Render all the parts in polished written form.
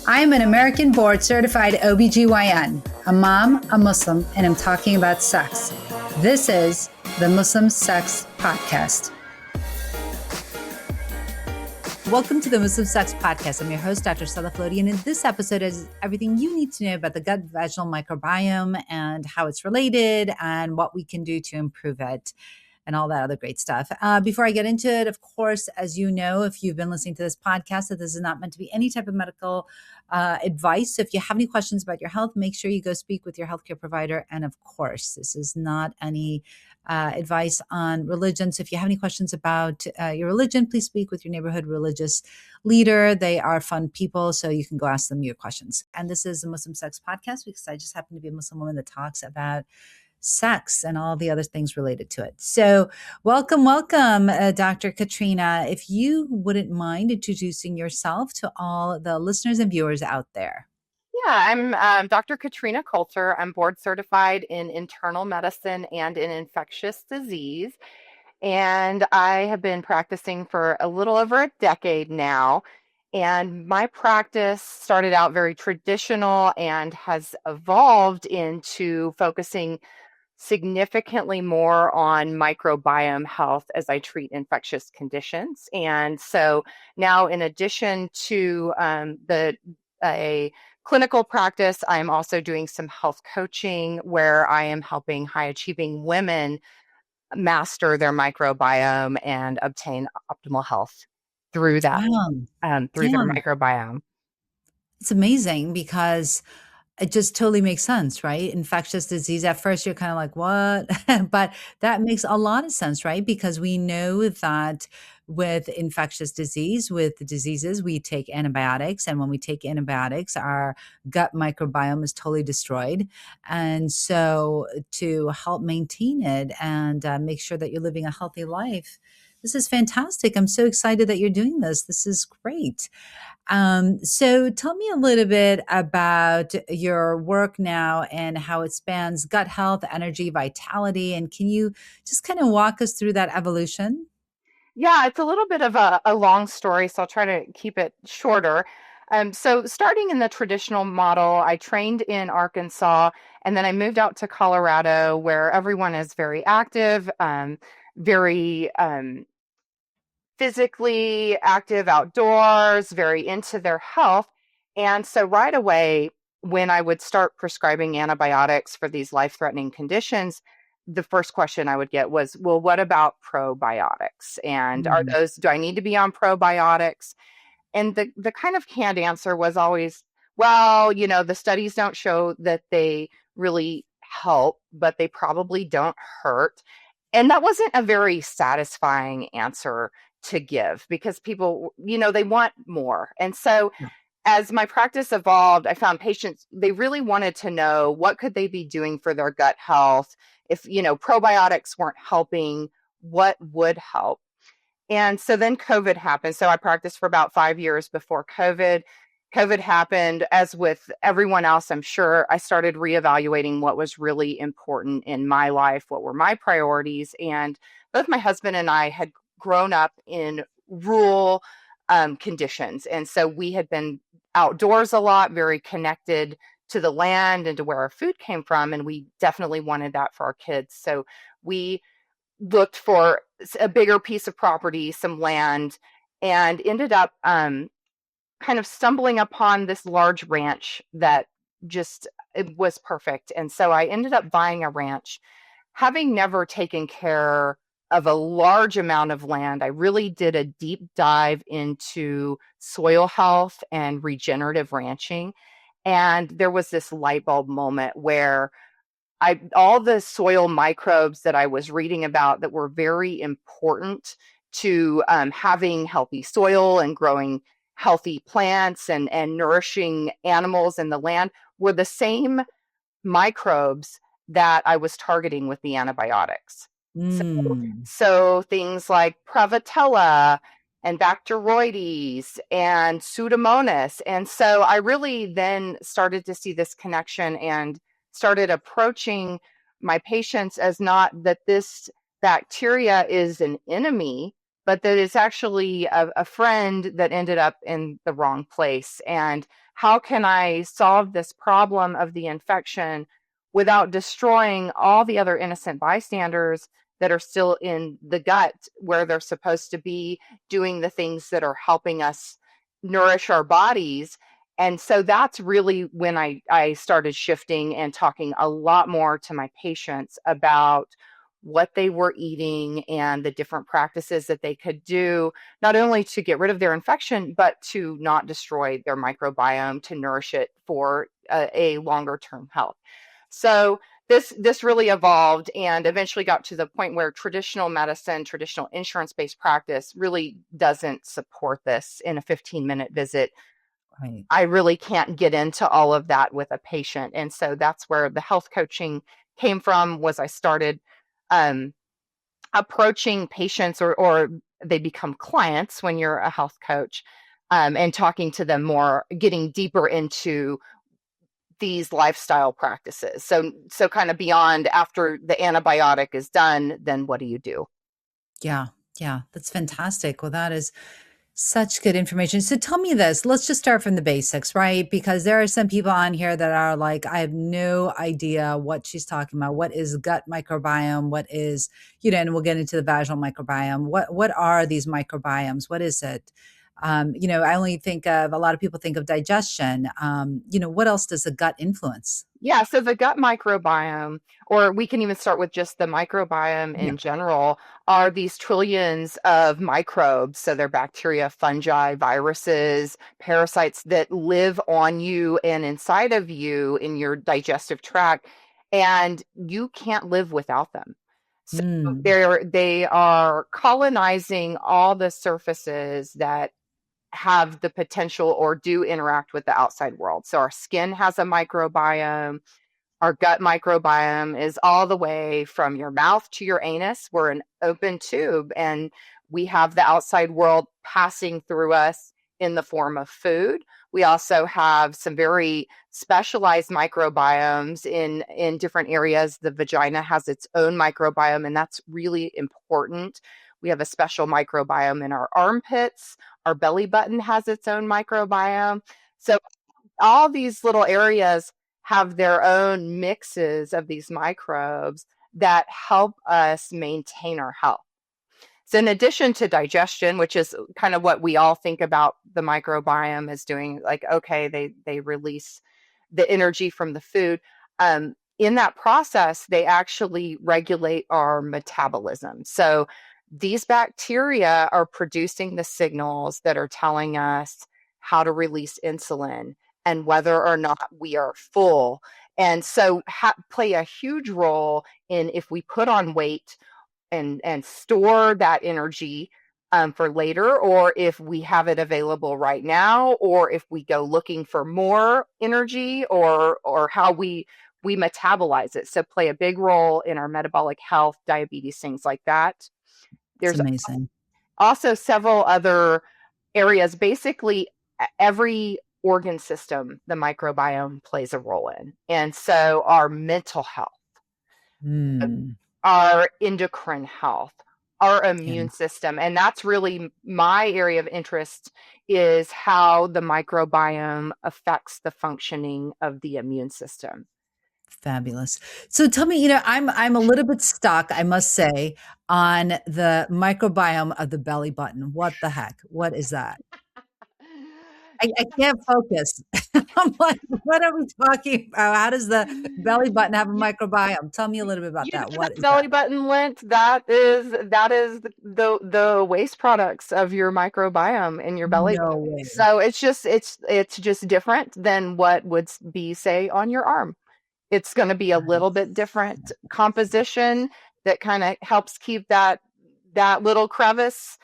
I'm an American board certified OBGYN, a mom, a Muslim, and I'm talking about sex. This is the Muslim Sex Podcast. Welcome to the Muslim Sex Podcast. I'm your host, Dr. Sadaf, and in this episode is everything you need to know about the gut-vaginal microbiome and how it's related and what we can do to improve it, and all that other great stuff. Before I get into it, of course, as you know, if you've been listening to this podcast, that this is not meant to be any type of medical advice. So if you have any questions about your health, make sure you go speak with your healthcare provider. And of course, this is not any advice on religion. So if you have any questions about your religion, please speak with your neighborhood religious leader. They are fun people, so you can go ask them your questions. And this is a Muslim Sex Podcast because I just happen to be a Muslim woman that talks about sex and all the other things related to it. So welcome, Dr. Katrina. If you wouldn't mind introducing yourself to all the listeners and viewers out there. Yeah, I'm Dr. Katrina Coulter. I'm board certified in internal medicine and in infectious disease. And I have been practicing for a little over a decade now. And my practice started out very traditional and has evolved into focusing significantly more on microbiome health as I treat infectious conditions. And so now, in addition to a clinical practice, I'm also doing some health coaching where I am helping high achieving women master their microbiome and obtain optimal health through that, through their Yeah. microbiome. It's amazing because it just totally makes sense, right? Infectious disease. At first, you're kind of like, what? But that makes a lot of sense, right? Because we know that with infectious disease, with the diseases, we take antibiotics. And when we take antibiotics, our gut microbiome is totally destroyed. And so to help maintain it and make sure that you're living a healthy life, this is fantastic. I'm so excited that you're doing this. This is great. So tell me a little bit about your work now and how it spans gut health, energy, vitality. And can you just kind of walk us through that evolution? Yeah, it's a little bit of a long story, so I'll try to keep it shorter. So, starting in the traditional model, I trained in Arkansas and then I moved out to Colorado where everyone is very active, very physically active outdoors, very into their health. And so, right away, when I would start prescribing antibiotics for these life threatening conditions, the first question I would get was, well, what about probiotics? And are Mm. those, do I need to be on probiotics? And the kind of canned answer was always, well, the studies don't show that they really help, but they probably don't hurt. And that wasn't a very satisfying answer to give because people, they want more. And so as my practice evolved, I found patients, they really wanted to know what could they be doing for their gut health. If, probiotics weren't helping, what would help? And so then COVID happened. So I practiced for about 5 years before COVID. COVID happened, as with everyone else, I'm sure. I started reevaluating what was really important in my life, what were my priorities. And both my husband and I had grown up in rural conditions. And so we had been outdoors a lot, very connected to the land and to where our food came from. And we definitely wanted that for our kids. So we looked for a bigger piece of property, some land, and ended up kind of stumbling upon this large ranch that just it was perfect. And so I ended up buying a ranch. Having never taken care of a large amount of land, I really did a deep dive into soil health and regenerative ranching. And there was this light bulb moment where all the soil microbes that I was reading about that were very important to having healthy soil and growing healthy plants and nourishing animals in the land were the same microbes that I was targeting with the antibiotics. So, Mm. so things like Prevotella and Bacteroides and Pseudomonas. And so I really then started to see this connection and started approaching my patients as not that this bacteria is an enemy, but that it's actually a friend that ended up in the wrong place. And how can I solve this problem of the infection without destroying all the other innocent bystanders that are still in the gut where they're supposed to be doing the things that are helping us nourish our bodies. And so that's really when I started shifting and talking a lot more to my patients about what they were eating and the different practices that they could do, not only to get rid of their infection, but to not destroy their microbiome, to nourish it for a longer term health. So this really evolved and eventually got to the point where traditional medicine, traditional insurance-based practice really doesn't support this in a 15-minute visit. Right. I really can't get into all of that with a patient. And so that's where the health coaching came from, was I started um, approaching patients, or they become clients when you're a health coach, and talking to them more, getting deeper into these lifestyle practices. So kind of beyond, after the antibiotic is done, then what do you do? Yeah. Yeah. That's fantastic. Well, that is such good information. So tell me this. Let's just start from the basics, right? Because there are some people on here that are like, I have no idea what she's talking about. What is gut microbiome? What is, and we'll get into the vaginal microbiome. What are these microbiomes? What is it? I only think of, a lot of people think of digestion. What else does the gut influence? Yeah, so the gut microbiome, or we can even start with just the microbiome Yeah. in general, are these trillions of microbes. So they're bacteria, fungi, viruses, parasites that live on you and inside of you in your digestive tract, and you can't live without them. So Mm, they are colonizing all the surfaces that have the potential or do interact with the outside world. So our skin has a microbiome. Our gut microbiome is all the way from your mouth to your anus. We're an open tube, and we have the outside world passing through us in the form of food. We also have some very specialized microbiomes in different areas. The vagina has its own microbiome, and that's really important. We have a special microbiome in our armpits. Our belly button has its own microbiome. So all these little areas have their own mixes of these microbes that help us maintain our health. So, in addition to digestion, which is kind of what we all think about the microbiome as doing, like, okay, they release the energy from the food. In that process, they actually regulate our metabolism. So, these bacteria are producing the signals that are telling us how to release insulin and whether or not we are full. And so, play a huge role in if we put on weight and store that energy for later, or if we have it available right now, or if we go looking for more energy, or how we metabolize it. So play a big role in our metabolic health, diabetes, things like that. it's There's amazing. also several other areas. Basically, every organ system the microbiome plays a role in. And so our mental health, Mm, our endocrine health, our yeah. immune system. And that's really my area of interest, is how the microbiome affects the functioning of the immune system. Fabulous. So tell me, I'm a little bit stuck, I must say, on the microbiome of the belly button. What the heck? What is that? I can't focus. I'm like, what are we talking about? How does the belly button have a microbiome? Tell me a little bit about You know that. that What is that? belly button lint, that is the waste products of your microbiome in your belly No button. way. So it's just different than what would be, say, on your arm. It's going to be a That little bit is different composition that kind of helps keep that little crevice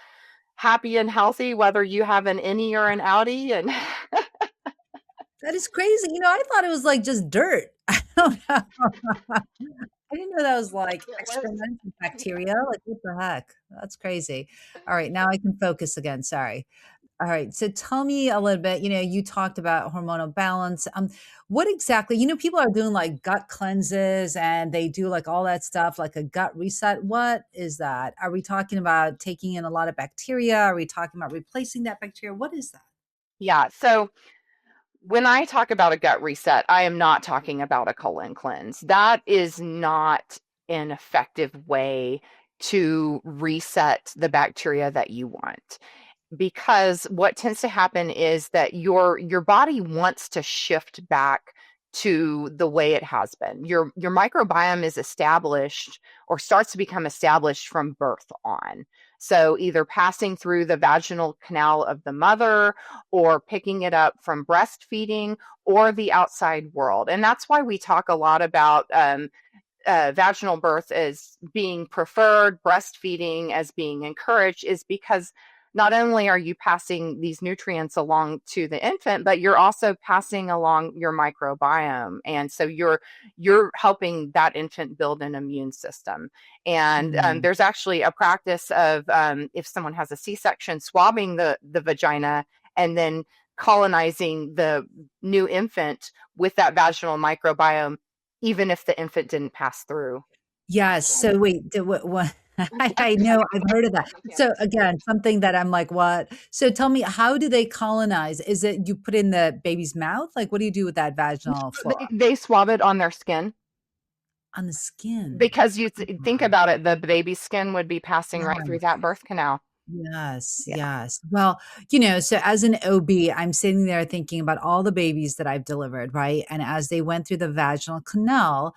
happy and healthy, whether you have an innie or an outie. And that is crazy. I thought it was like just dirt. I don't know. I didn't know that was like excrement and bacteria. Like, what the heck? That's crazy. All right, now I can focus again. Sorry. All right. So tell me a little bit, you talked about hormonal balance. What exactly, people are doing like gut cleanses and they do like all that stuff, like a gut reset. What is that? Are we talking about taking in a lot of bacteria? Are we talking about replacing that bacteria? What is that? yeah, so When I talk about a gut reset, I am not talking about a colon cleanse. That is not an effective way to reset the bacteria that you want. Because what tends to happen is that your body wants to shift back to the way it has been. Your microbiome is established or starts to become established from birth on. So either passing through the vaginal canal of the mother or picking it up from breastfeeding or the outside world. And that's why we talk a lot about vaginal birth as being preferred, breastfeeding as being encouraged, is because not only are you passing these nutrients along to the infant, but you're also passing along your microbiome. And so you're helping that infant build an immune system. And Mm. there's actually a practice of if someone has a C-section, swabbing the vagina and then colonizing the new infant with that vaginal microbiome, even if the infant didn't pass through. Yes. So wait, what I know I've heard of that. So again, something that I'm like, what? So tell me, how do they colonize? Is it you put in the baby's mouth? Like, what do you do with that vaginal No, flora? they swab it on their skin On the skin. because you think Ah, about it, the baby's skin would be passing right through yes. that birth canal. Yes, Yeah. yes. Well, so as an OB, I'm sitting there thinking about all the babies that I've delivered, right? And as they went through the vaginal canal,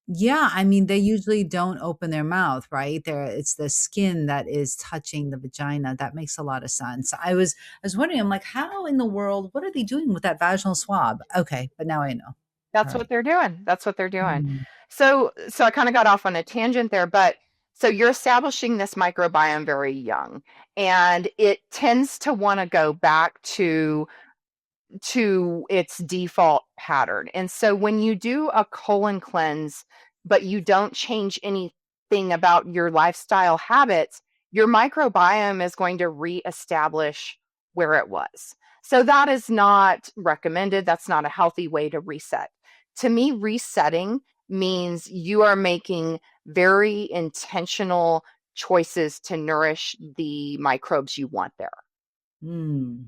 yeah, I mean, they usually don't open their mouth, right? It's the skin that is touching the vagina. That makes a lot of sense. I was wondering, I'm like, how in the world, what are they doing with that vaginal swab? Okay, but now I know. All That's what right. they're doing. That's what they're doing. Mm. So I kind of got off on a tangent there, but so you're establishing this microbiome very young, and it tends to want to go back to its default pattern. And so when you do a colon cleanse, but you don't change anything about your lifestyle habits, your microbiome is going to reestablish where it was. So that is not recommended. That's not a healthy way to reset. To me, resetting means you are making very intentional choices to nourish the microbes you want there. Mm.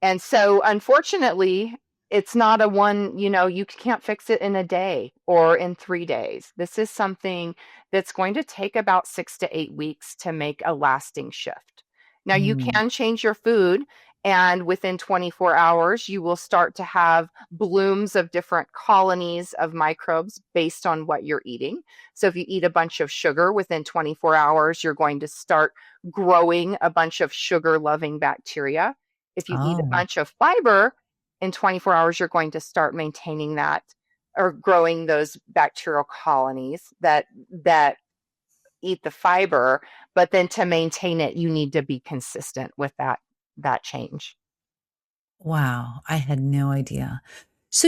And so, unfortunately, it's not a one, you can't fix it in a day or in 3 days. This is something that's going to take about 6 to 8 weeks to make a lasting shift. Now, you Mm. can change your food, and within 24 hours, you will start to have blooms of different colonies of microbes based on what you're eating. So, if you eat a bunch of sugar within 24 hours, you're going to start growing a bunch of sugar loving bacteria. If you eat a Oh, bunch of fiber in 24 hours, you're going to start maintaining that or growing those bacterial colonies that eat the fiber. But then to maintain it, you need to be consistent with that change. wow. I had no idea. So,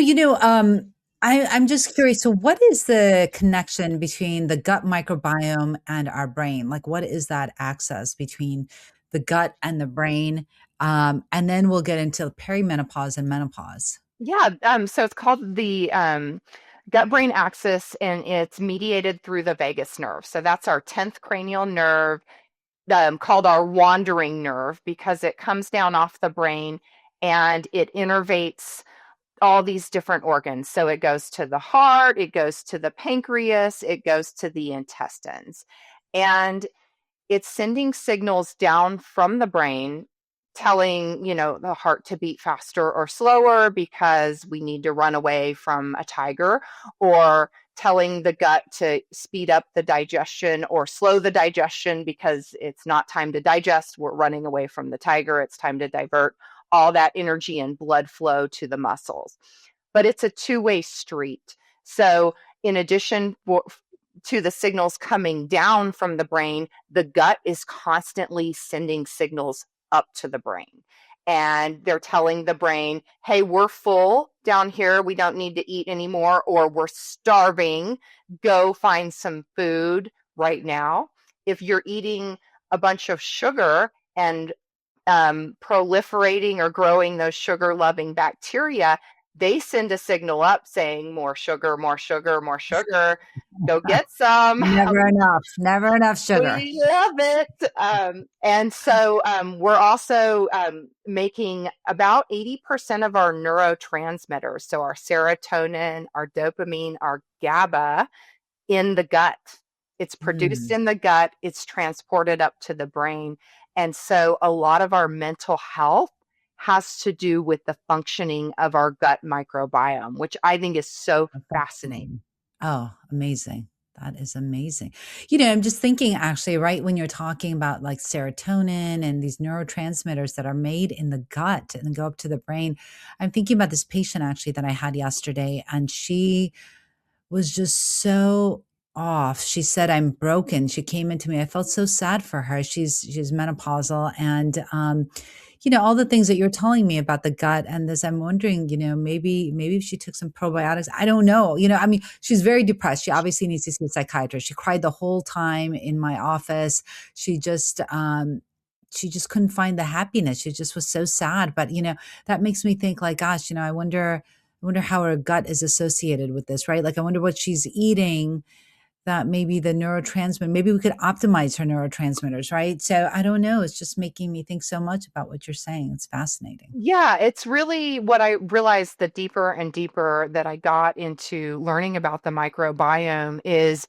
I'm just curious. So, what is the connection between the gut microbiome and our brain? Like, what is that access between the gut and the brain? And then we'll get into perimenopause and menopause. Yeah, so it's called the gut-brain axis, and it's mediated through the vagus nerve. So that's our 10th cranial nerve, called our wandering nerve, because it comes down off the brain and it innervates all these different organs. So it goes to the heart, it goes to the pancreas, it goes to the intestines. And it's sending signals down from the brain telling, the heart to beat faster or slower because we need to run away from a tiger, or telling the gut to speed up the digestion or slow the digestion because it's not time to digest, we're running away from the tiger, it's time to divert all that energy and blood flow to the muscles. But it's a two-way street. So in addition to the signals coming down from the brain, the gut is constantly sending signals up to the brain. And they're telling the brain, hey, we're full down here. We don't need to eat anymore, or we're starving. Go find some food right now. If you're eating a bunch of sugar and proliferating or growing those sugar loving bacteria, they send a signal up saying more sugar, more sugar, more sugar. Go get some. Never enough sugar. We love it. And so we're also making about 80% of our neurotransmitters, so our serotonin, our dopamine, our GABA, in the gut. It's produced Mm, in the gut, it's transported up to the brain. And so a lot of our mental health has to do with the functioning of our gut microbiome, which I think is so fascinating. fascinating. Oh, amazing. That is amazing. I'm just thinking actually, right, when you're talking about like serotonin and these neurotransmitters that are made in the gut and then go up to the brain, I'm thinking about this patient actually that I had yesterday, and she was just so off. She said, "I'm broken." She came into me. I felt so sad for her. She's menopausal, and all the things that you're telling me about the gut and this, I'm wondering, maybe if she took some probiotics. I don't know. I mean, she's very depressed. She obviously needs to see a psychiatrist. She cried the whole time in my office. She just couldn't find the happiness. She just was so sad. But that makes me think like, gosh, I wonder how her gut is associated with this, right? Like, I wonder what she's eating that maybe the neurotransmitter, maybe we could optimize her neurotransmitters, right? So I don't know. It's just making me think so much about what you're saying. It's fascinating. Yeah, it's really what I realized the deeper and deeper that I got into learning about the microbiome is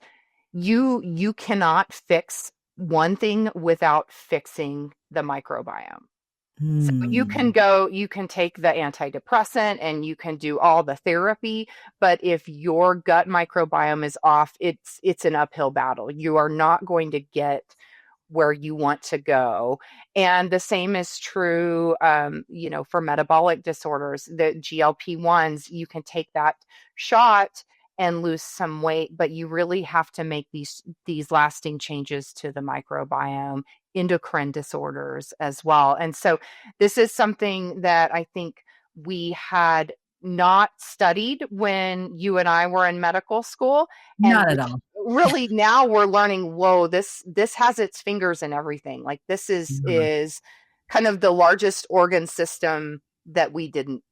you cannot fix one thing without fixing the microbiome. So Hmm. you can take the antidepressant and you can do all the therapy, but if your gut microbiome is off, it's an uphill battle. You are not going to get where you want to go. And the same is true, for metabolic disorders. The GLP-1s, you can take that shot and lose some weight, but you really have to make these lasting changes to the microbiome, endocrine disorders as well. And so this is something that I think we had not studied when you and I were in medical school, and Not at which all. really now we're learning, whoa, this has its fingers in everything. Like this Yeah. is kind of the largest organ system that we didn't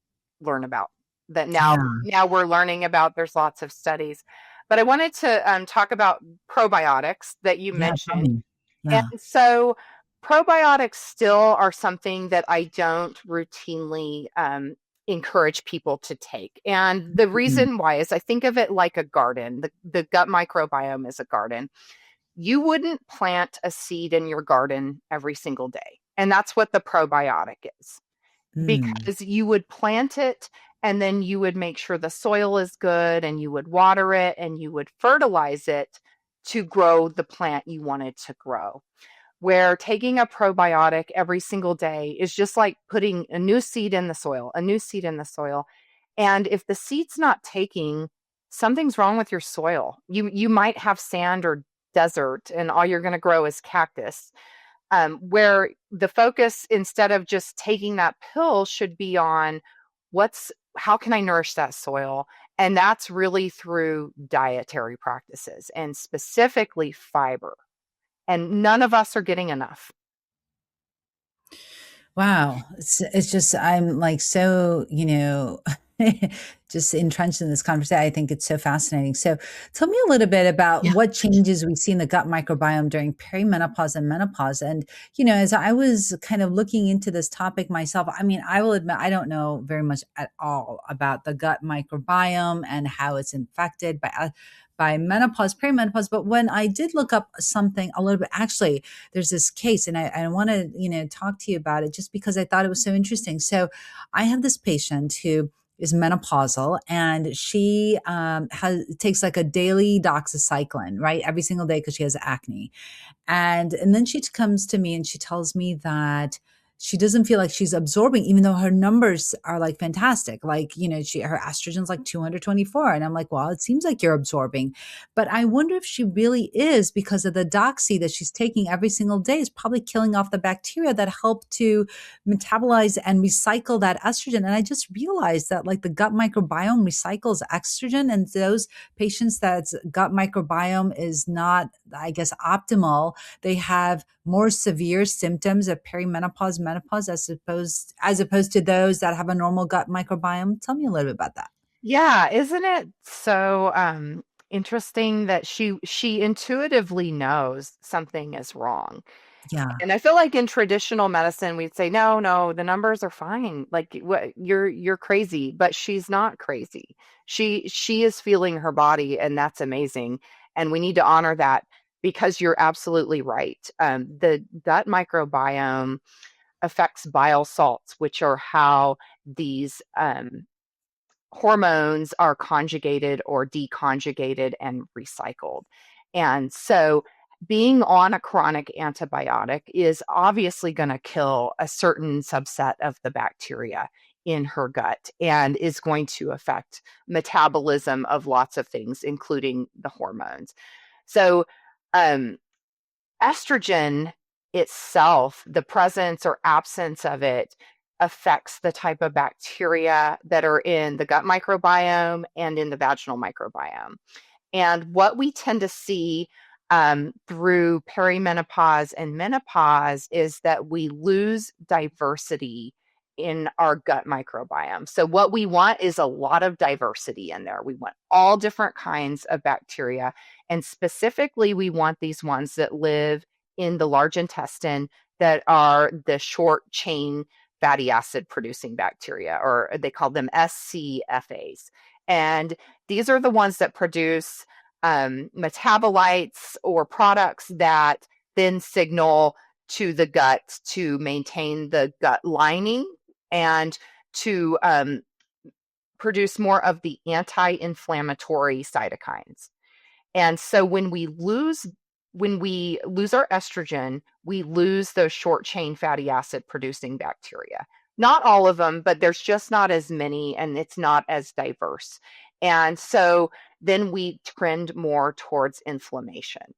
learn about, that Yeah. now we're learning about. There's lots of studies. But I wanted to talk about probiotics that you Yeah. Tell mentioned. me. And Yeah. so probiotics still are something that I don't routinely encourage people to take. And the Mm, reason why is I think of it like a garden. The gut microbiome is a garden. You wouldn't plant a seed in your garden every single day. And that's what the probiotic is, mm, because you would plant it and then you would make sure the soil is good and you would water it and you would fertilize it to grow the plant you wanted to grow. Where taking a probiotic every single day is just like putting a new seed in the soil, a new seed in the soil. And if the seed's not taking, something's wrong with your soil. You might have sand or desert, and all you're going to grow is cactus. Where the focus, instead of just taking that pill, should be on how can I nourish that soil? And that's really through dietary practices and specifically fiber. And none of us are getting enough. wow. It's just, I'm like so, just entrenched in this conversation. I think it's so fascinating. So tell me a little bit about Yeah. what changes we see in the gut microbiome during perimenopause and menopause. And, as I was kind of looking into this topic myself, I mean, I will admit, I don't know very much at all about the gut microbiome and how it's infected by menopause, perimenopause. But when I did look up something a little bit, actually, there's this case, and I want to, talk to you about it just because I thought it was so interesting. So I have this patient who is menopausal, and she takes like a daily doxycycline, right, every single day because she has acne. And then she comes to me and she tells me that she doesn't feel like she's absorbing, even though her numbers are like fantastic. Like, her estrogen's like 224. And I'm like, well, it seems like you're absorbing. But I wonder if she really is, because of the doxy that she's taking every single day is probably killing off the bacteria that help to metabolize and recycle that estrogen. And I just realized that like the gut microbiome recycles estrogen, and those patients that's gut microbiome is not, I guess, optimal, they have more severe symptoms of perimenopause, menopause, as opposed to those that have a normal gut microbiome? Tell me a little bit about that. Yeah, isn't it so interesting that she intuitively knows something is wrong? Yeah. And I feel like in traditional medicine, we'd say, no, no, the numbers are fine. Like what you're crazy, but she's not crazy. She is feeling her body, and that's amazing. And we need to honor that because you're absolutely right. The gut microbiome affects bile salts, which are how these hormones are conjugated or deconjugated and recycled. And so being on a chronic antibiotic is obviously going to kill a certain subset of the bacteria in her gut and is going to affect metabolism of lots of things, including the hormones. So, um, estrogen itself, the presence or absence of it, affects the type of bacteria that are in the gut microbiome and in the vaginal microbiome. And what we tend to see through perimenopause and menopause is that we lose diversity in our gut microbiome. So, what we want is a lot of diversity in there. We want all different kinds of bacteria. And specifically, we want these ones that live in the large intestine that are the short chain fatty acid producing bacteria, or they call them SCFAs. And these are the ones that produce metabolites or products that then signal to the gut to maintain the gut lining and to produce more of the anti-inflammatory cytokines. And so when we lose our estrogen, we lose those short chain fatty acid producing bacteria. Not all of them, but there's just not as many and it's not as diverse. And so then we trend more towards inflammation.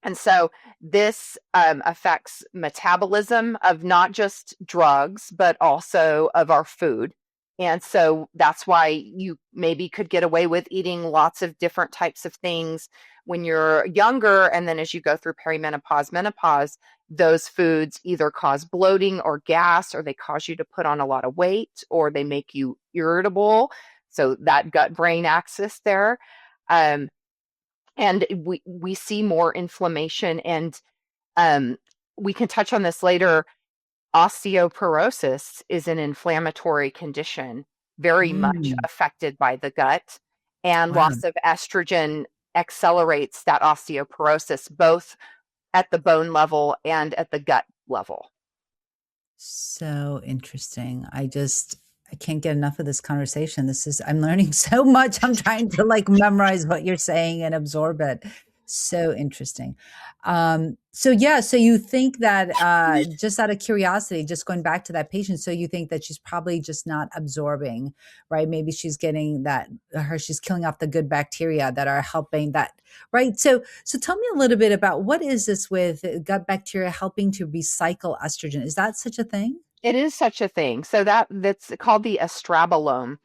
And so this affects metabolism of not just drugs, but also of our food. And so that's why you maybe could get away with eating lots of different types of things when you're younger. And then as you go through perimenopause, menopause, those foods either cause bloating or gas, or they cause you to put on a lot of weight, or they make you irritable. So that gut brain axis there. Um, and we see more inflammation, and um, we can touch on this later. Osteoporosis is an inflammatory condition very much Mm, affected by the gut, and wow. loss of estrogen accelerates that osteoporosis both at the bone level and at the gut level. So interesting. I can't get enough of this conversation. I'm learning so much. I'm trying to like memorize what you're saying and absorb it. So interesting. So yeah, so you think that just out of curiosity, just going back to that patient, so you think that she's probably just not absorbing, right? Maybe she's getting she's killing off the good bacteria that are helping that, right? So tell me a little bit about what is this with gut bacteria helping to recycle estrogen? Is that such a thing? It is such a thing. So that's called the estrabolome,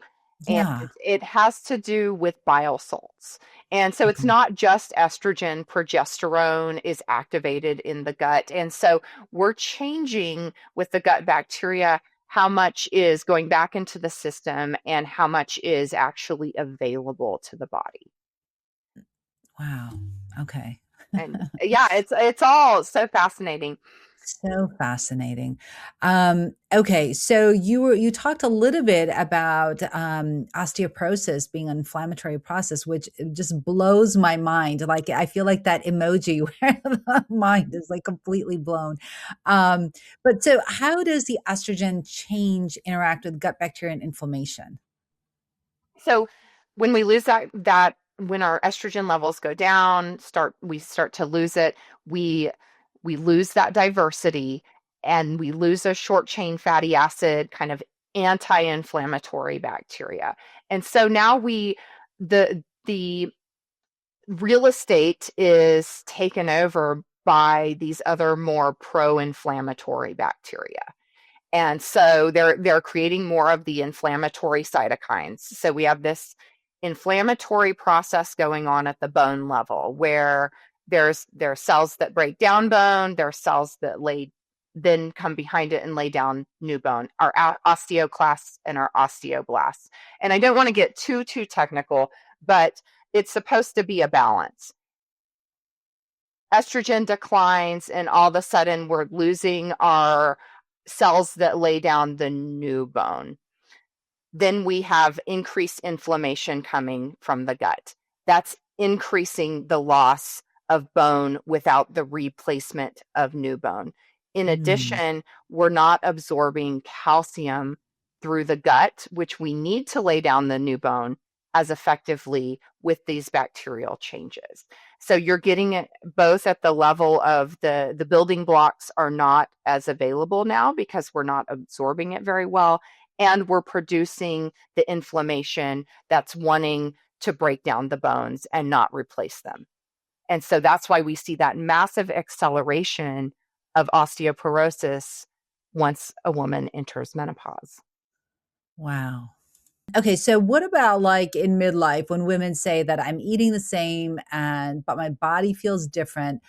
and Yeah. it has to do with bile salts. And so it's Okay. not just estrogen, progesterone is activated in the gut. And so we're changing with the gut bacteria how much is going back into the system and how much is actually available to the body. Wow. Okay. And yeah, it's all so fascinating. So fascinating. Okay, so you talked a little bit about osteoporosis being an inflammatory process, which just blows my mind. Like I feel like that emoji where the mind is like completely blown. Um, but so, how does the estrogen change interact with gut bacteria and inflammation? So when we lose that when our estrogen levels go down, we start to lose it, we we lose that diversity, and we lose a short chain fatty acid kind of anti-inflammatory bacteria. And so now the real estate is taken over by these other more pro-inflammatory bacteria. And so they're creating more of the inflammatory cytokines. So we have this inflammatory process going on at the bone level where There are cells that break down bone. There are cells that then come behind it and lay down new bone, our osteoclasts and our osteoblasts. And I don't want to get too technical, but it's supposed to be a balance. Estrogen declines, and all of a sudden we're losing our cells that lay down the new bone. Then we have increased inflammation coming from the gut. That's increasing the loss of bone without the replacement of new bone. In addition, we're not absorbing calcium through the gut, which we need to lay down the new bone, as effectively with these bacterial changes. So you're getting it both at the level of the building blocks are not as available now because we're not absorbing it very well, and we're producing the inflammation that's wanting to break down the bones and not replace them. And so that's why we see that massive acceleration of osteoporosis once a woman enters menopause. Wow. Okay, so what about like in midlife when women say that I'm eating the same but my body feels different?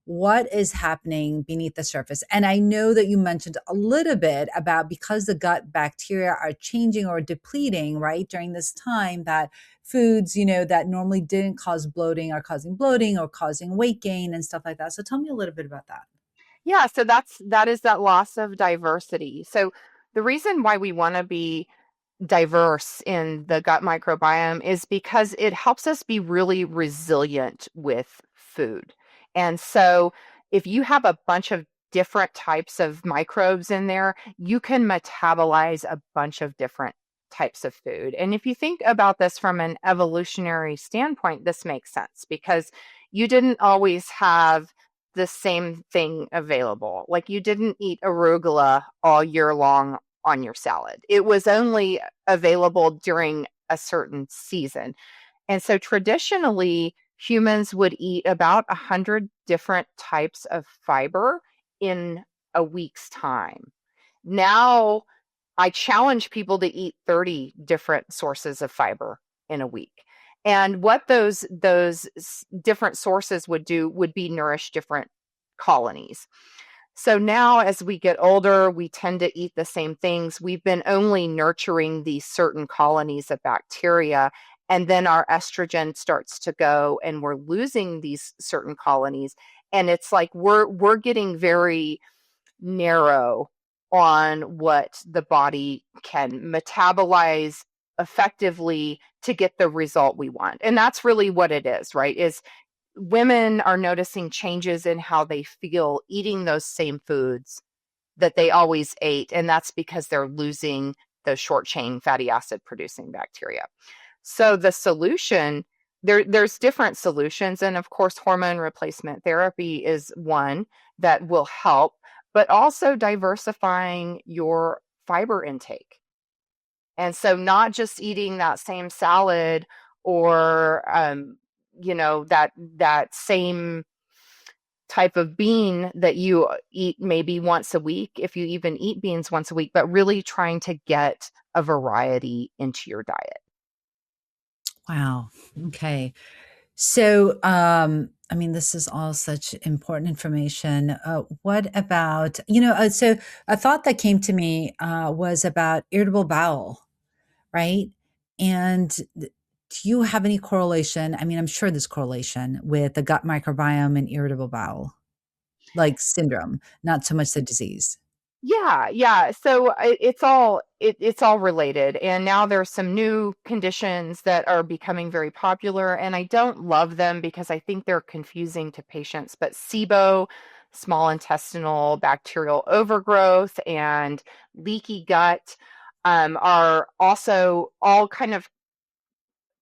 What is happening beneath the surface? And I know that you mentioned a little bit about because the gut bacteria are changing or depleting, right, during this time, that foods, that normally didn't cause bloating are causing bloating or causing weight gain and stuff like that. So tell me a little bit about that. Yeah, so that is that loss of diversity. So the reason why we want to be diverse in the gut microbiome is because it helps us be really resilient with food. And so if you have a bunch of different types of microbes in there, you can metabolize a bunch of different types of food. And if you think about this from an evolutionary standpoint, this makes sense because you didn't always have the same thing available. Like you didn't eat arugula all year long on your salad. It was only available during a certain season. And so traditionally, humans would eat about 100 different types of fiber in a week's time. Now, I challenge people to eat 30 different sources of fiber in a week. And what those different sources would do would be nourish different colonies. So now as we get older, we tend to eat the same things. We've been only nurturing these certain colonies of bacteria, and then our estrogen starts to go and we're losing these certain colonies. And it's like we're getting very narrow on what the body can metabolize effectively to get the result we want. And that's really what it is, right? Is women are noticing changes in how they feel eating those same foods that they always ate. And that's because they're losing those short chain fatty acid producing bacteria. So the solution, there's different solutions. And of course, hormone replacement therapy is one that will help, but also diversifying your fiber intake. And so not just eating that same salad or that same type of bean that you eat maybe once a week, if you even eat beans once a week, but really trying to get a variety into your diet. Wow. Okay. So, this is all such important information. What about, so a thought that came to me was about irritable bowel, right? And do you have any correlation? I mean, I'm sure there's correlation with the gut microbiome and irritable bowel, like syndrome, not so much the disease. Yeah. So it's all related, and now there's some new conditions that are becoming very popular, and I don't love them because I think they're confusing to patients. But SIBO, small intestinal bacterial overgrowth, and leaky gut are also all kind of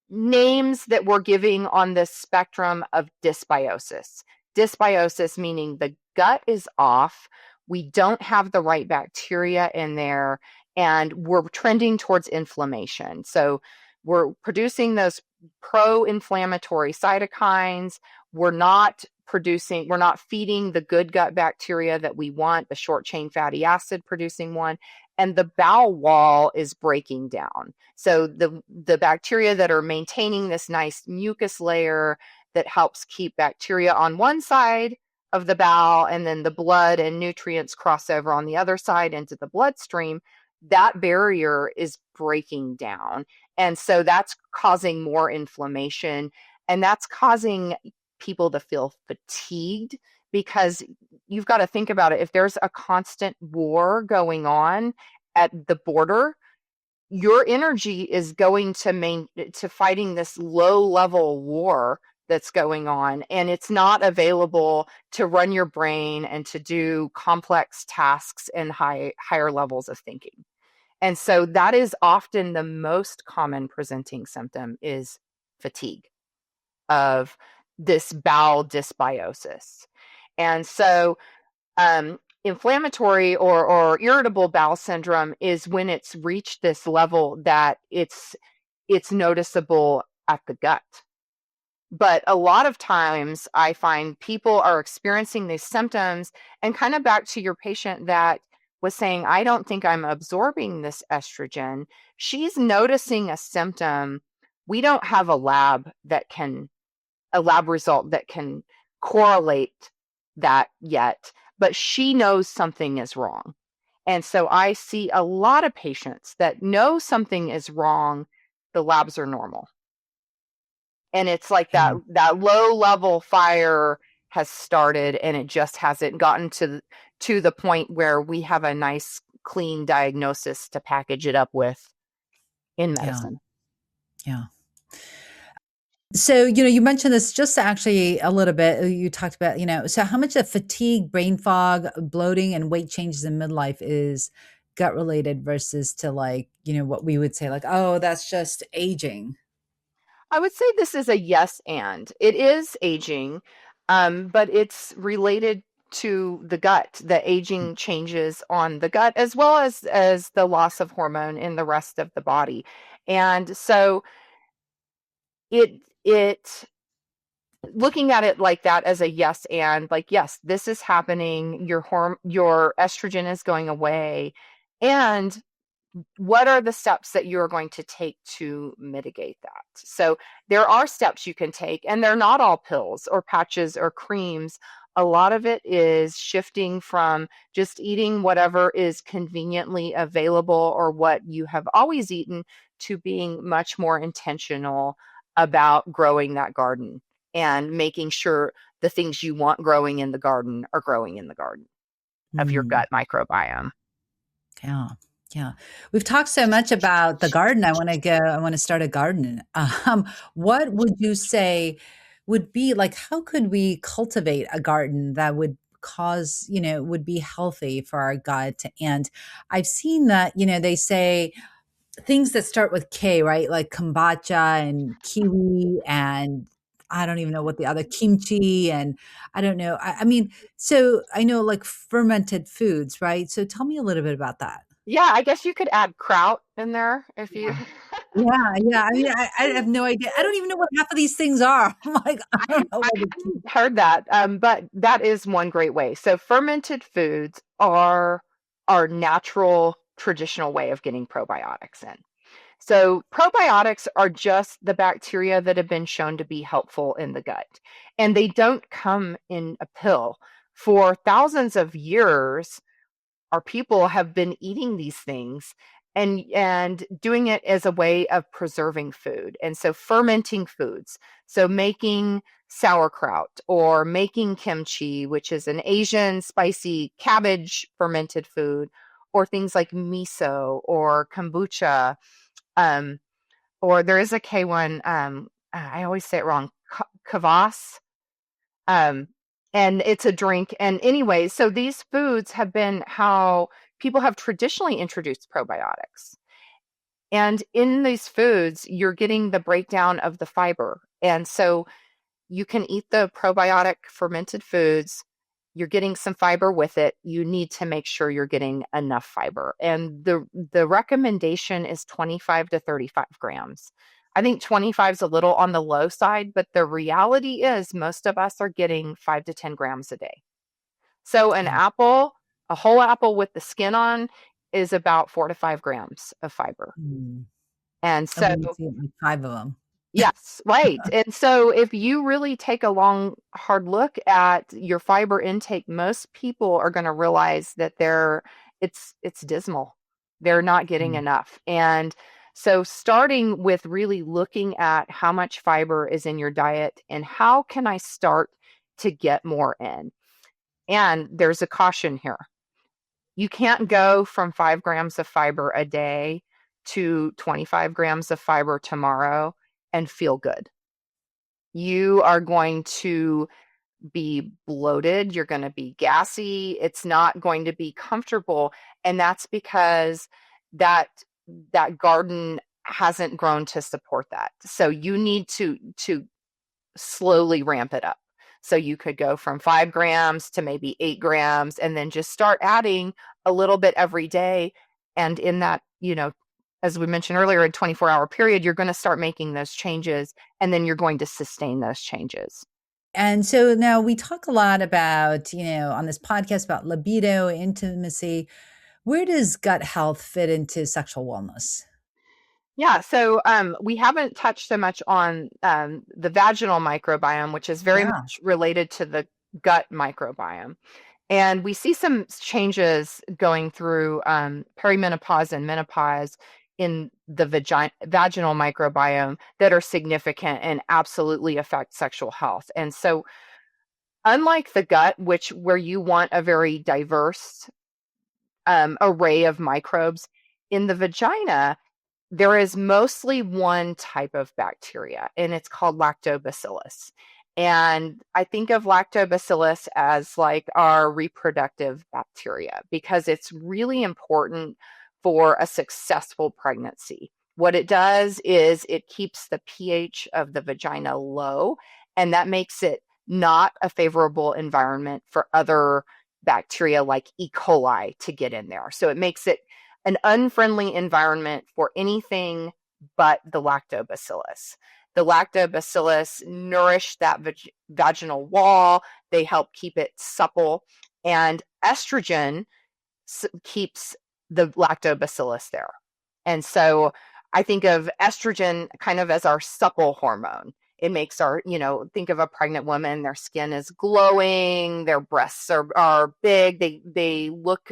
names that we're giving on the spectrum of dysbiosis. Dysbiosis meaning the gut is off, we don't have the right bacteria in there, and we're trending towards inflammation. So we're producing those pro-inflammatory cytokines. We're not feeding the good gut bacteria that we want, the short chain fatty acid producing one, and the bowel wall is breaking down. So the bacteria that are maintaining this nice mucus layer that helps keep bacteria on one side of the bowel, and then the blood and nutrients cross over on the other side into the bloodstream, that barrier is breaking down. And so that's causing more inflammation, and that's causing people to feel fatigued, because you've got to think about it. If there's a constant war going on at the border, your energy is going to fighting this low level war that's going on, and it's not available to run your brain and to do complex tasks and higher levels of thinking. And so that is often the most common presenting symptom, is fatigue of this bowel dysbiosis. And so inflammatory or irritable bowel syndrome is when it's reached this level that it's noticeable at the gut. But a lot of times I find people are experiencing these symptoms, and kind of back to your patient that was saying, I don't think I'm absorbing this estrogen. She's noticing a symptom. We don't have a lab result that can correlate that yet, but she knows something is wrong. And so I see a lot of patients that know something is wrong. The labs are normal. And it's like Yeah. that low level fire has started, and it just hasn't gotten to the point where we have a nice clean diagnosis to package it up with in Yeah. medicine. Yeah. So, you mentioned this just actually a little bit. You talked about, so how much of fatigue, brain fog, bloating, and weight changes in midlife is gut related versus to, like, what we would say, like, oh, that's just aging. I would say this is a yes, and it is aging, but it's related to the gut, the aging changes on the gut, as well as the loss of hormone in the rest of the body. And so it looking at it like that as a yes, and like, yes, this is happening, your estrogen is going away, and what are the steps that you're going to take to mitigate that? So there are steps you can take, and they're not all pills or patches or creams. A lot of it is shifting from just eating whatever is conveniently available or what you have always eaten, to being much more intentional about growing that garden and making sure the things you want growing in the garden are growing in the garden of your Hmm. gut microbiome. Yeah. Yeah. We've talked so much about the garden. I want to start a garden. What would you say would be like, how could we cultivate a garden that would would be healthy for our gut? And I've seen that, they say things that start with K, right? Like kombucha and kiwi, and I don't even know what the other kimchi, and I don't know. I mean, so I know, like, fermented foods, right? So tell me a little bit about that. Yeah, I guess you could add kraut in there if you. Yeah, yeah. I mean, I have no idea. I don't even know what half of these things are. I'm like, I I don't know I what it. hadn't heard that, but that is one great way. So fermented foods are our natural traditional way of getting probiotics in. So probiotics are just the bacteria that have been shown to be helpful in the gut, and they don't come in a pill. For thousands of years, our people have been eating these things and doing it as a way of preserving food. And so fermenting foods, so making sauerkraut or making kimchi, which is an Asian spicy cabbage fermented food, or things like miso or kombucha, um, or there is a K one, I always say it wrong, kvass, um, and it's a drink. And anyway, so these foods have been how people have traditionally introduced probiotics. And in these foods, you're getting the breakdown of the fiber. And so you can eat the probiotic fermented foods. You're getting some fiber with it. You need to make sure you're getting enough fiber. And the recommendation is 25 to 35 grams. I think 25 is a little on the low side, but the reality is most of us are getting 5 to 10 grams a day. So an Yeah. apple, a whole apple with the skin on, is about 4 to 5 grams of fiber. Mm. And And so we need to eat like 5 of them. Yes, right. And so if you really take a long, hard look at your fiber intake, most people are going to realize that it's dismal. They're not getting Mm. enough. And so starting with really looking at how much fiber is in your diet and how can I start to get more in. And there's a caution here. You can't go from 5 grams of fiber a day to 25 grams of fiber tomorrow and feel good. You are going to be bloated, you're going to be gassy, it's not going to be comfortable, and that's because that that garden hasn't grown to support that. So you need to slowly ramp it up. So you could go from 5 grams to maybe 8 grams and then just start adding a little bit every day. And in that, as we mentioned earlier, a 24-hour period, you're going to start making those changes and then you're going to sustain those changes. And so now we talk a lot about, on this podcast about libido, intimacy. Where does gut health fit into sexual wellness? Yeah, so we haven't touched so much on the vaginal microbiome, which is very Yeah. much related to the gut microbiome. And we see some changes going through perimenopause and menopause in the vaginal microbiome that are significant and absolutely affect sexual health. And so, unlike the gut, where you want a very diverse array of microbes, in the vagina, there is mostly one type of bacteria, and it's called lactobacillus. And I think of lactobacillus as like our reproductive bacteria because it's really important for a successful pregnancy. What it does is it keeps the pH of the vagina low, and that makes it not a favorable environment for other bacteria like E. coli to get in there. So it makes it an unfriendly environment for anything but the lactobacillus. The lactobacillus nourish that vaginal wall, they help keep it supple, and estrogen keeps the lactobacillus there. And so I think of estrogen kind of as our supple hormone. It makes think of a pregnant woman, their skin is glowing, their breasts are big, they look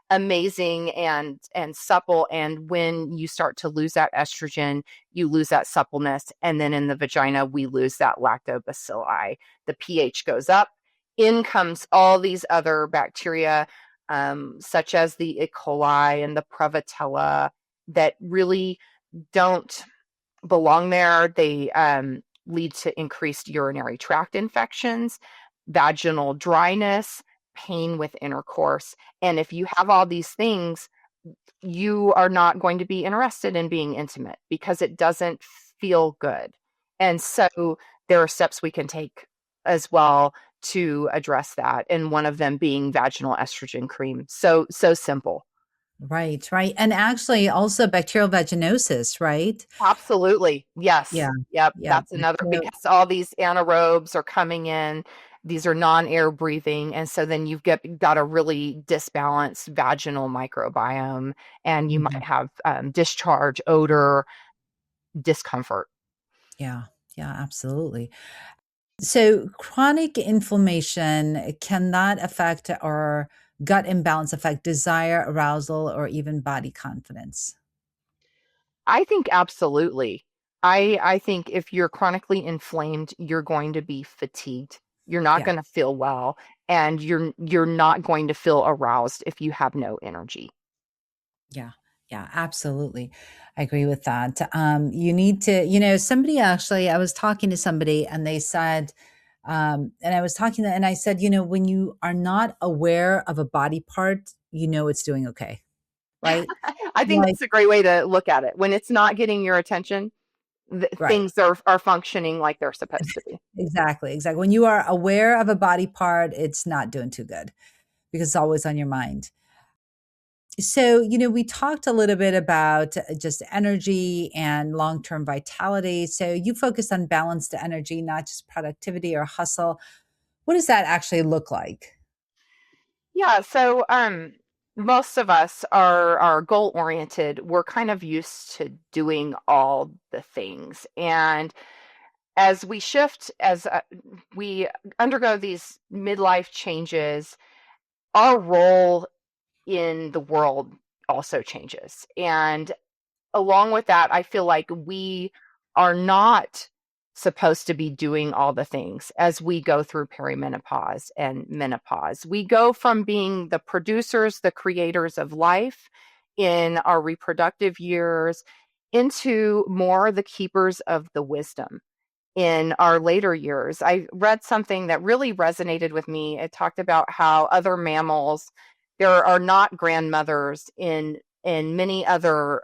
amazing and supple. And when you start to lose that estrogen, you lose that suppleness. And then in the vagina, we lose that lactobacilli. The pH goes up. In comes all these other bacteria, such as the E. coli and the Prevotella, that really don't belong there. They lead to increased urinary tract infections, vaginal dryness, pain with intercourse. And if you have all these things, you are not going to be interested in being intimate because it doesn't feel good. And so there are steps we can take as well to address that. And one of them being vaginal estrogen cream. So simple. Right, right. And actually also bacterial vaginosis, right? Absolutely. Yeah. Yes. Yep. Yeah. That's another because all these anaerobes are coming in. These are non-air breathing. And so then you've got a really disbalanced vaginal microbiome and you Mhm. might have discharge, odor, discomfort. Yeah. Yeah, absolutely. So chronic inflammation can that affect or gut imbalance affect desire, arousal, or even body confidence? I think absolutely. I think if you're chronically inflamed, you're going to be fatigued. You're not Yeah. going to feel well and you're not going to feel aroused if you have no energy. Yeah. Yeah, absolutely. I agree with that. You need to, somebody actually, I was talking to somebody and they said, and I was talking to, and I said, when you are not aware of a body part, it's doing okay. Right. I think Like, that's a great way to look at it. When it's not getting your attention, right. things are functioning like they're supposed to be. Exactly. Exactly. When you are aware of a body part, it's not doing too good because it's always on your mind. So, we talked a little bit about just energy and long term vitality. So, you focus on balanced energy, not just productivity or hustle. What does that actually look like? Yeah, so most of us are goal oriented. We're kind of used to doing all the things. And as we shift, as we undergo these midlife changes, our role in the world also changes. And along with that, I feel like we are not supposed to be doing all the things as we go through perimenopause and menopause. We go from being the producers, the creators of life in our reproductive years into more the keepers of the wisdom in our later years. I read something that really resonated with me. It talked about how other mammals, there are not grandmothers in many other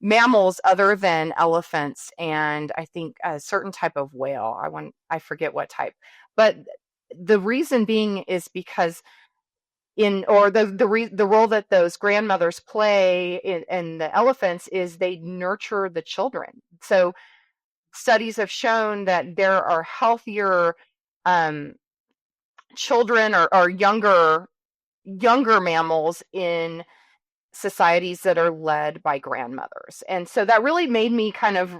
mammals other than elephants and I think a certain type of whale. I forget what type. But the reason being is because in or the role that those grandmothers play in the elephants is they nurture the children. So studies have shown that there are healthier um, children or younger mammals in societies that are led by grandmothers. And so that really made me kind of,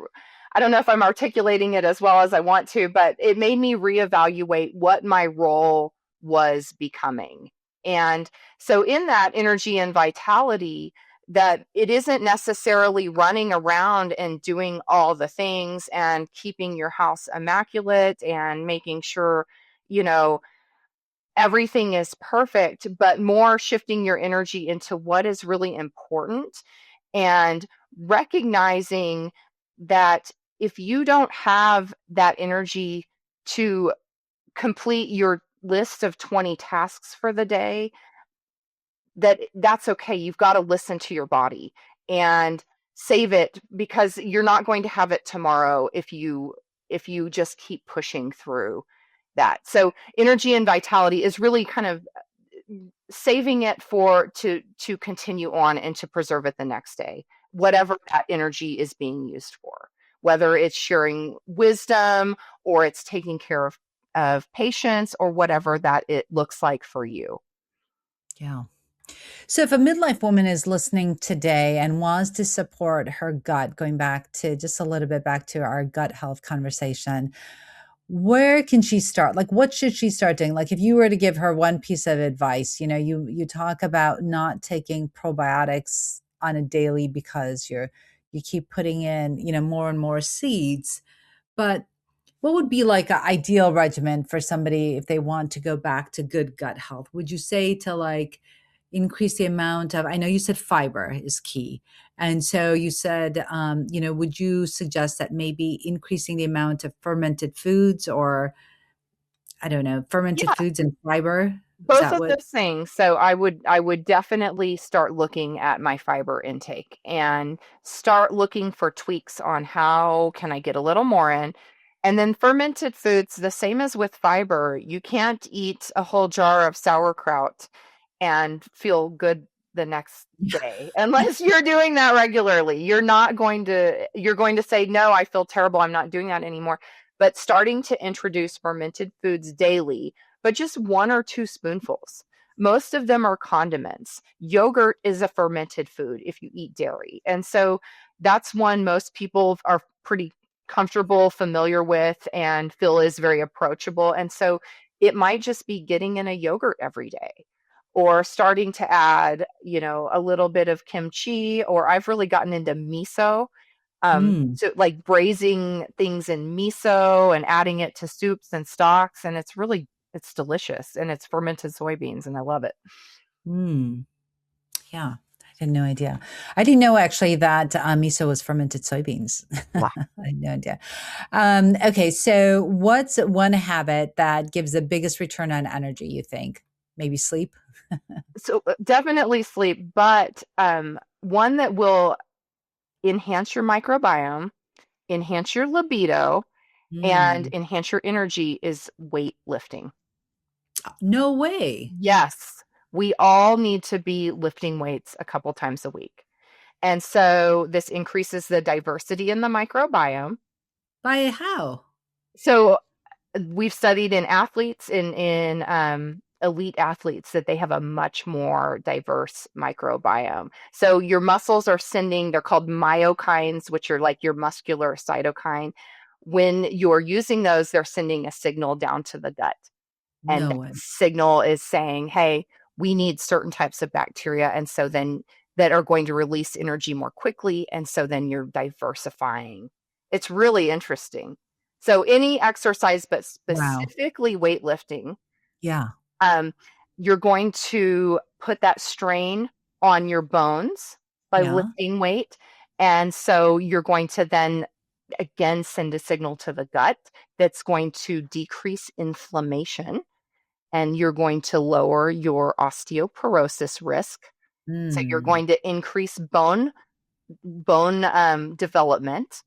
I don't know if I'm articulating it as well as I want to, but it made me reevaluate what my role was becoming. And so in that energy and vitality, that it isn't necessarily running around and doing all the things and keeping your house immaculate and making sure, you know, everything is perfect, but more shifting your energy into what is really important and recognizing that if you don't have that energy to complete your list of 20 tasks for the day, that's okay. You've got to listen to your body and save it because you're not going to have it tomorrow if you just keep pushing through that. So energy and vitality is really kind of saving it for to continue on and to preserve it the next day, whatever that energy is being used for, whether it's sharing wisdom or it's taking care of patients or whatever that it looks like for you. Yeah. So if a midlife woman is listening today and wants to support her gut, going back to just a little bit back to our gut health conversation, where can she start? Like, what should she start doing? Like, if you were to give her one piece of advice, you talk about not taking probiotics on a daily because you keep putting in, more and more seeds. But what would be like an ideal regimen for somebody if they want to go back to good gut health? Would you say to like increase the amount of, I know you said fiber is key. And so you said, would you suggest that maybe increasing the amount of fermented foods or I don't know, fermented Yeah, foods and fiber? Is both that of what? those things. So I would definitely start looking at my fiber intake and start looking for tweaks on how can I get a little more in. And then fermented foods, the same as with fiber, you can't eat a whole jar of sauerkraut and feel good the next day unless you're doing that regularly. You're going to say, no, I feel terrible, I'm not doing that anymore. But starting to introduce fermented foods daily, but just one or two spoonfuls. Most of them are condiments. Yogurt is a fermented food if you eat dairy. And so that's one most people are pretty comfortable, familiar with, and feel is very approachable. And so it might just be getting in a yogurt every day or starting to add, a little bit of kimchi, or I've really gotten into miso. Mm, So like braising things in miso and adding it to soups and stocks, and it's delicious and it's fermented soybeans and I love it. mm, yeah. I had no idea. I didn't know actually that miso was fermented soybeans. Yeah. I had no idea. Okay, so what's one habit that gives the biggest return on energy, you think? Maybe sleep? So definitely sleep, but one that will enhance your microbiome, enhance your libido, and Mm, enhance your energy is weightlifting. no way. Yes, we all need to be lifting weights a couple times a week. And so this increases the diversity in the microbiome. By how? So we've studied in athletes in elite athletes that they have a much more diverse microbiome. So your muscles are sending, they're called myokines, which are like your muscular cytokine. When you're using those, they're sending a signal down to the gut. And No that way. signal is saying, hey, we need certain types of bacteria. And so then that are going to release energy more quickly. And so then you're diversifying. It's really interesting. So any exercise, but Wow. specifically weightlifting, Yeah. um, you're going to put that strain on your bones by Yeah. lifting weight. And so you're going to then again send a signal to the gut that's going to decrease inflammation, and you're going to lower your osteoporosis risk. So you're Mm. going to increase bone development.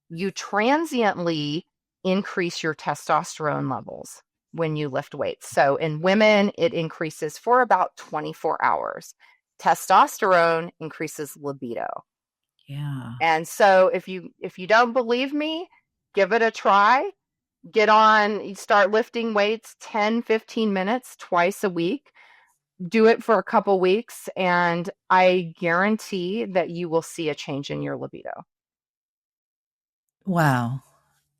You transiently increase your testosterone levels when you lift weights. So in women, it increases for about 24 hours. Testosterone increases libido. Yeah. And so if you don't believe me, give it a try. Get on, you start lifting weights 10, 15 minutes twice a week. Do it for a couple weeks, and I guarantee that you will see a change in your libido. Wow.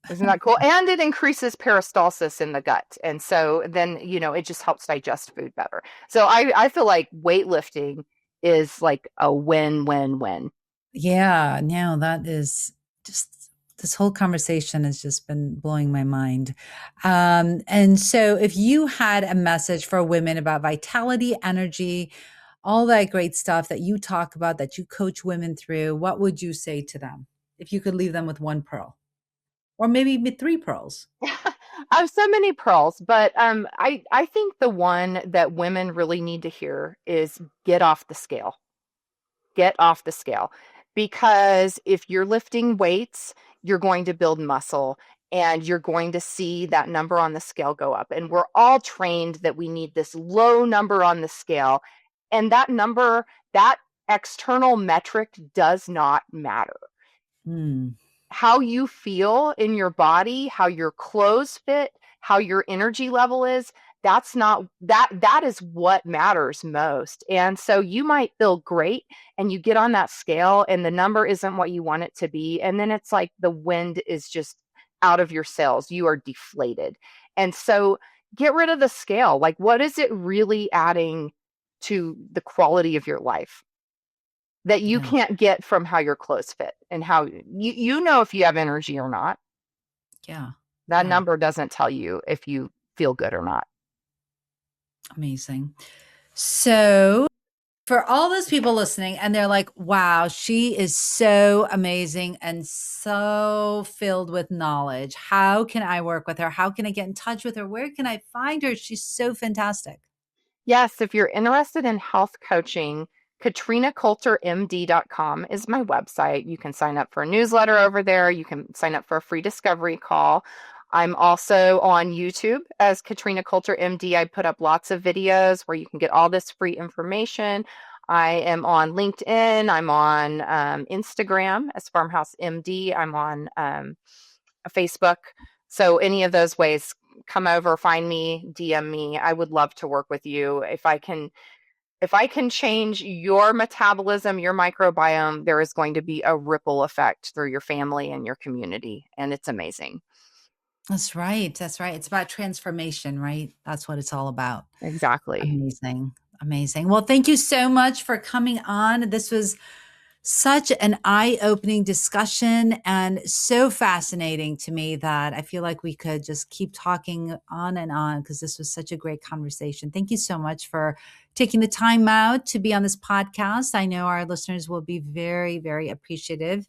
Isn't that cool? And it increases peristalsis in the gut. And so then, it just helps digest food better. So I feel like weightlifting is like a win-win-win. Yeah, no, that is just this whole conversation has just been blowing my mind. And so, if you had a message for women about vitality, energy, all that great stuff that you talk about, that you coach women through, what would you say to them if you could leave them with one pearl or maybe three pearls? I have so many pearls, but I think the one that women really need to hear is get off the scale. Get off the scale. Because if you're lifting weights, you're going to build muscle and you're going to see that number on the scale go up. And we're all trained that we need this low number on the scale. And that number, that external metric does not matter. Hmm. How you feel in your body, how your clothes fit, how your energy level is, that's not that is what matters most. And so you might feel great and you get on that scale and the number isn't what you want it to be, and then it's like the wind is just out of your sails. You are deflated. And so get rid of the scale. Like, what is it really adding to the quality of your life that you Yeah. can't get from how your clothes fit and how you know if you have energy or not. Yeah. That Yeah. number doesn't tell you if you feel good or not. Amazing. So, for all those people listening and they're like, wow, she is so amazing and so filled with knowledge. How can I work with her? How can I get in touch with her? Where can I find her? She's so fantastic. Yes, if you're interested in health coaching, katrinacoultermd.com is my website. You can sign up for a newsletter over there. You can sign up for a free discovery call. I'm also on YouTube as Katrina Coulter MD. I put up lots of videos where you can get all this free information. I am on LinkedIn. I'm on Instagram as Farmhouse MD. I'm on Facebook. So any of those ways, come over, find me, DM me. I would love to work with you. If I can change your metabolism, your microbiome, there is going to be a ripple effect through your family and your community, and it's amazing. That's right. That's right. It's about transformation, right? That's what it's all about. Exactly. Amazing. Amazing. Well, thank you so much for coming on. This was such an eye-opening discussion and so fascinating to me that I feel like we could just keep talking on because this was such a great conversation. Thank you so much for taking the time out to be on this podcast. I know our listeners will be very, very appreciative.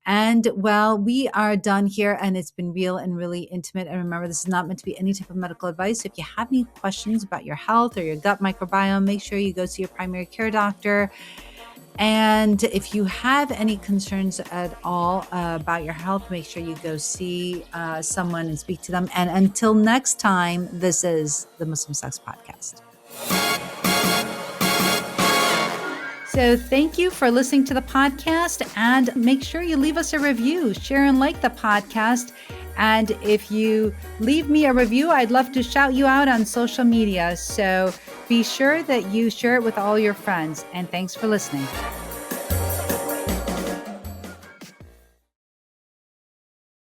And well, we are done here and it's been real and really intimate. And remember, this is not meant to be any type of medical advice. If you have any questions about your health or your gut microbiome, make sure you go see your primary care doctor. And if you have any concerns at all about your health, make sure you go see someone and speak to them. And until next time, this is the Muslim Sex Podcast. So thank you for listening to the podcast, and make sure you leave us a review, share and like the podcast. And if you leave me a review, I'd love to shout you out on social media. So be sure that you share it with all your friends. And thanks for listening.